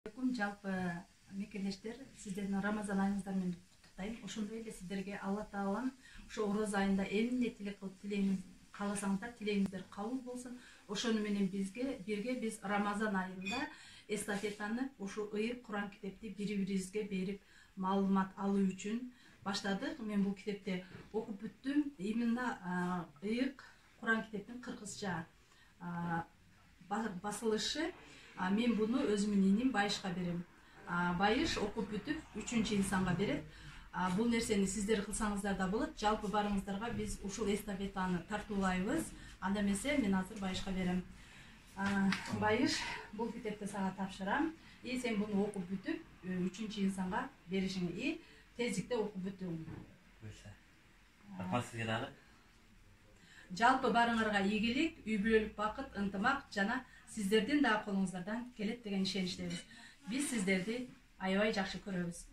Жалпы мекендештер, сіздердің Рамазан айыңыздармен құттықтаймын. Ошондой эле сіздерге Алла Таалам ошо ораза айында эмне тилек кылып тилеңиз кааласаңыздар, тилегиңиздер кабыл болсун. Ошону менен бирге биз Рамазан айында эстафетаны ушу ыйык Куран китепти бири-бирибизге берип маалымат алуу үчүн баштадык. Мен бул китепти окуп бүттүм. Именно ыйык Куран китептин кыргызча басылышы. Мен буну өзүмдүн иним Байышка берем. Байыш окуп бүтүп 3-чү инсанга берет. Бул нерсени сиздер кылсаңыздар да болот. Жалпы барыңыздарга биз ушул эстафетаны тартуулайбыз. Анда эмесе мен азыр Байышка берем. Байыш, бул китепти сага тапшырам. Сен буну окуп бүтүп 3-чү инсанга беришиң. Тездикте окуп бүтүң. Рахмат сизге дагы. Жалпы барыңарга ийгилик, үй бүлөлүк бакыт, ынтымак жана сиздердин да колуңуздардан келет деген ишеничтебиз. Биз сиздерди аябай жакшы көрөбүз.